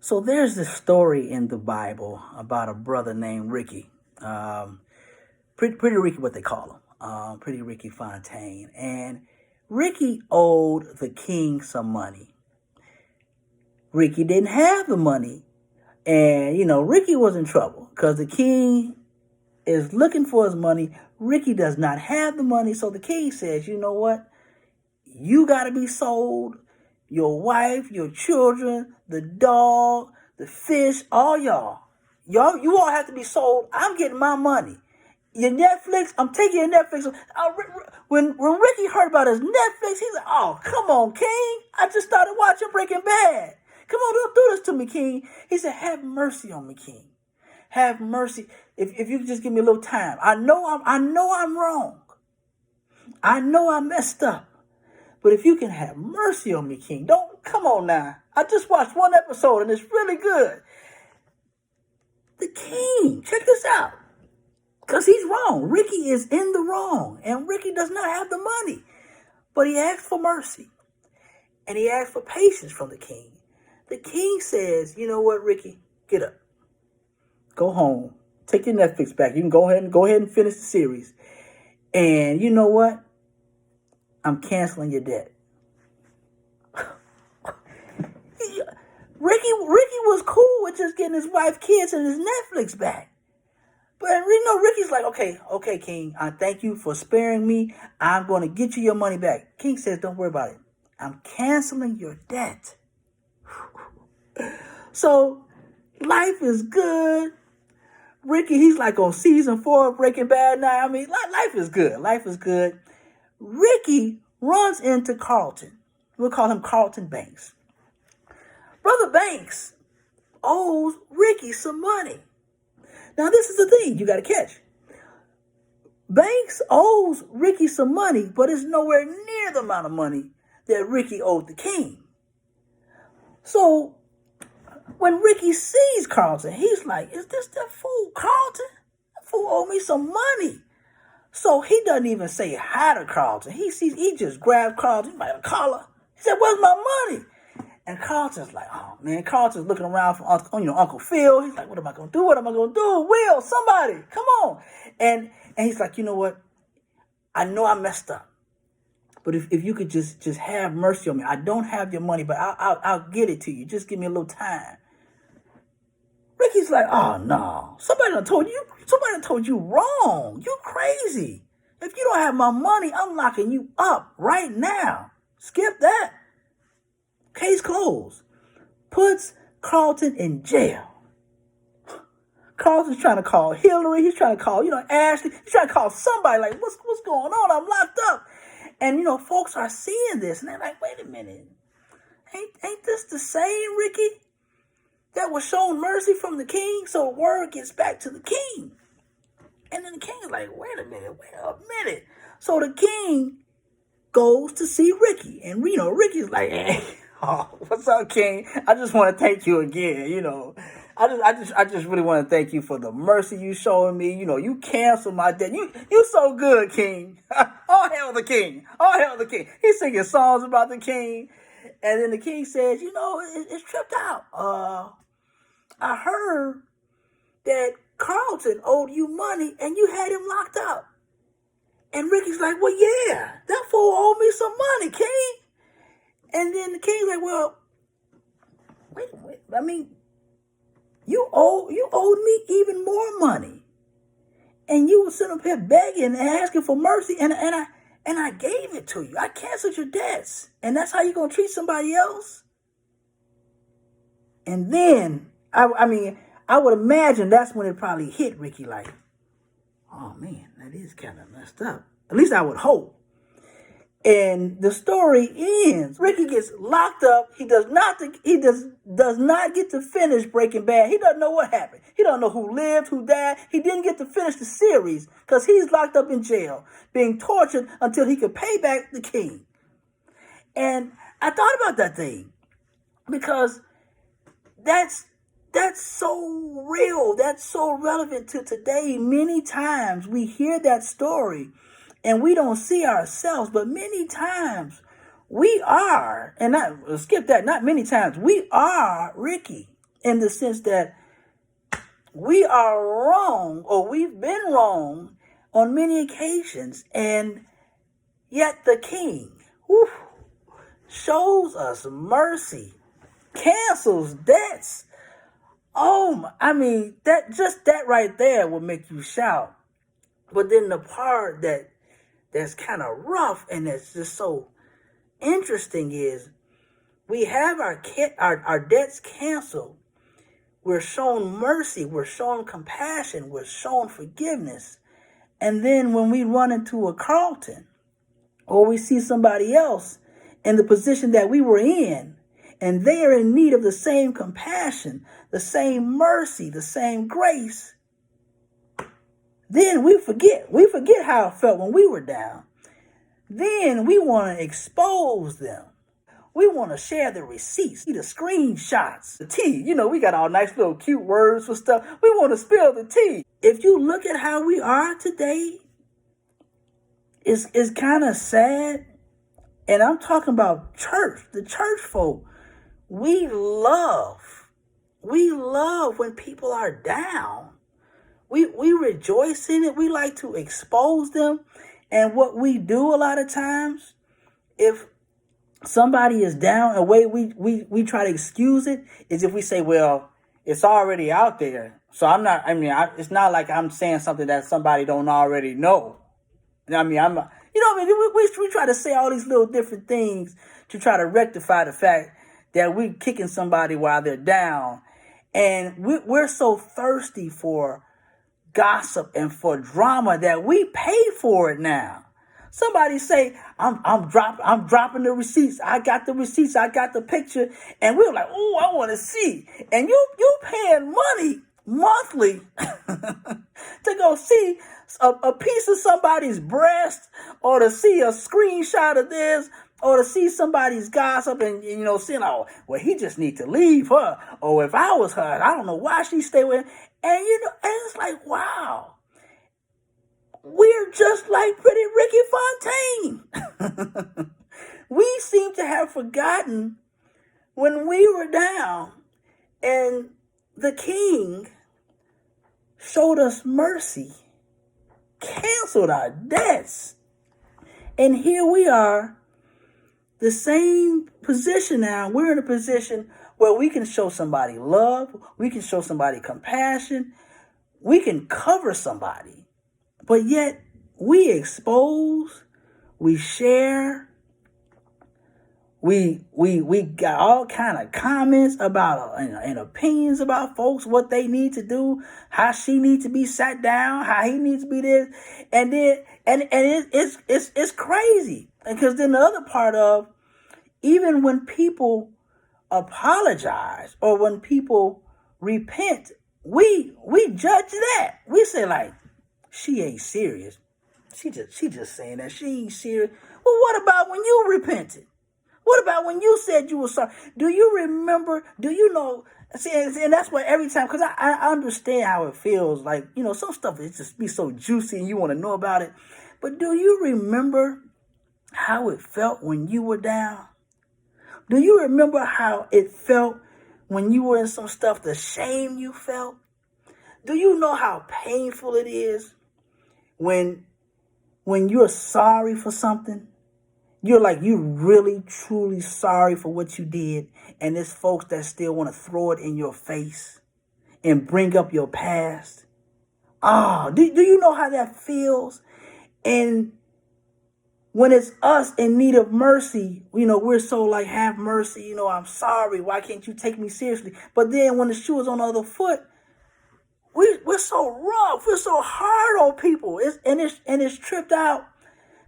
So there's this story in the Bible about a brother named Ricky. Pretty Ricky, what they call him. Pretty Ricky Fontaine. And Ricky owed the king some money. Ricky didn't have the money. And, Ricky was in trouble because the king is looking for his money. Ricky does not have the money. So the king says, you know what? You got to be sold. Your wife, your children, the dog, the fish, all y'all. You all have to be sold. I'm getting my money. Your Netflix, I'm taking your Netflix. When Ricky heard about his Netflix, he's like, oh, come on, King. I just started watching Breaking Bad. Come on, don't do this to me, King. He said, have mercy on me, King. Have mercy. If you could just give me a little time. I know I'm wrong. I know I messed up. But if you can have mercy on me, King, come on now. I just watched one episode and it's really good. The king, check this out. Because he's wrong. Ricky is in the wrong. And Ricky does not have the money. But he asked for mercy. And he asked for patience from the king. The king says, you know what, Ricky? Get up. Go home. Take your Netflix back. You can go ahead and finish the series. And you know what? I'm canceling your debt. Ricky was cool with just getting his wife, kids, and his Netflix back. But Ricky's like, okay, King, I thank you for sparing me. I'm going to get you your money back. King says, don't worry about it. I'm canceling your debt. So life is good. Ricky, he's like on season 4 of Breaking Bad now. I mean, life is good. Life is good. Ricky runs into Carlton. We'll call him Carlton Banks. Brother Banks owes Ricky some money. Now, this is the thing you got to catch. Banks owes Ricky some money, but it's nowhere near the amount of money that Ricky owed the king. So, when Ricky sees Carlton, he's like, is this that fool Carlton? That fool owe me some money. So he doesn't even say hi to Carlton. He just grabs Carlton by the collar. He said, where's my money? And Carlton's like, oh man, Carlton's looking around for Uncle Phil. He's like, what am I gonna do? What am I gonna do? Will, somebody, come on. And he's like, you know what? I know I messed up. But if you could just have mercy on me. I don't have your money, but I'll get it to you. Just give me a little time. Ricky's like, oh no. Somebody done told you wrong. You crazy. If you don't have my money, I'm locking you up right now. Skip that. Case closed. Puts Carlton in jail. Carlton's trying to call Hillary. He's trying to call, Ashley. He's trying to call somebody like, what's going on? I'm locked up. And, folks are seeing this. And they're like, wait a minute. Ain't this the same Ricky that was shown mercy from the king? So word gets back to the king. And then the king is like, wait a minute. So the king goes to see Ricky. And, Ricky's like, hey, oh, what's up, King? I just want to thank you again, I just really want to thank you for the mercy you showing me. You canceled my debt. You so good, King. All hail the king. All hail the king. He's singing songs about the king. And then the king says, it's tripped out. I heard that Carlton owed you money and you had him locked up. And Ricky's like, well, yeah, that fool owed me some money, King. And then the king's like, well, wait. I mean, you owed me even more money. And you were sitting up here begging and asking for mercy, and I gave it to you. I canceled your debts. And that's how you're going to treat somebody else? And then, I would imagine that's when it probably hit Ricky like, oh man, that is kind of messed up. At least I would hope. And the story ends. Ricky gets locked up. He does not get to finish Breaking Bad. He doesn't know what happened. He don't know who lived, who died. He didn't get to finish the series because he's locked up in jail, being tortured until he could pay back the king. And I thought about that thing because that's so real. That's so relevant to today. Many times we hear that story and we don't see ourselves, but many times we are, and not many times, we are Ricky. in the sense that we are wrong, or we've been wrong on many occasions, and yet the King, whew, shows us mercy, cancels debts. Oh, I mean, that right there will make you shout. But then the part that's kind of rough and that's just so interesting is we have our debts canceled. We're shown mercy. We're shown compassion. We're shown forgiveness. And then when we run into a Carlton, or we see somebody else in the position that we were in, and they are in need of the same compassion, the same mercy, the same grace, then we forget. We forget how it felt when we were down. Then we want to expose them. We want to share the receipts, the screenshots, the tea. We got all nice little cute words for stuff. We want to spill the tea. If you look at how we are today, it's kind of sad. And I'm talking about church, the church folk. We love when people are down. We rejoice in it. We like to expose them. And what we do a lot of times, if somebody is down, a way we try to excuse it is if we say, well, it's already out there. So it's not like I'm saying something that somebody don't already know. We try to say all these little different things to try to rectify the fact that we're kicking somebody while they're down. And we're so thirsty for gossip and for drama that we pay for it now. Somebody say, I'm dropping the receipts. I got the receipts. I got the picture. And we're like, oh, I want to see. And you paying money monthly to go see a piece of somebody's breast, or to see a screenshot of this, or to see somebody's gossip and saying, oh, well, he just need to leave her. Or if I was her, I don't know why she stayed with him. And and it's like, wow. We're just like Pretty Ricky Fontaine. We seem to have forgotten when we were down, and the King showed us mercy, canceled our debts. And here we are, the same position now. We're in a position where we can show somebody love, we can show somebody compassion, we can cover somebody. But yet we expose, we share, we got all kind of comments about and opinions about folks, what they need to do, how she needs to be sat down, how he needs to be this, and then it's crazy. Because then the other part of, even when people apologize or when people repent, we judge that. We say, like, she ain't serious. She just saying that she ain't serious. Well, what about when you repented? What about when you said you were sorry? Do you remember? Do you know? See, and that's what every time, because I understand how it feels. Like, some stuff is just be so juicy and you want to know about it. But do you remember how it felt when you were down? Do you remember how it felt when you were in some stuff, the shame you felt? Do you know how painful it is when you're sorry for something? You're like, you really, truly sorry for what you did. And there's folks that still want to throw it in your face and bring up your past. Do you know how that feels? And when it's us in need of mercy, we're so like, have mercy, I'm sorry. Why can't you take me seriously? But then when the shoe is on the other foot, we're so rough. We're so hard on people. It's tripped out.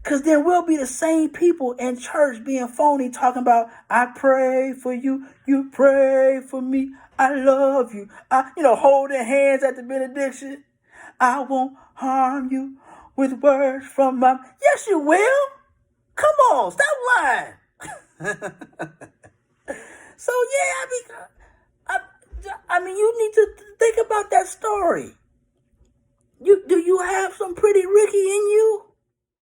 Because then we'll be the same people in church being phony, talking about, I pray for you, you pray for me, I love you. Holding hands at the benediction. I won't harm you with words from my... Yes, you will. Come on, stop lying. So, yeah, I mean, you need to think about that story. Do you have some Pretty Ricky in you?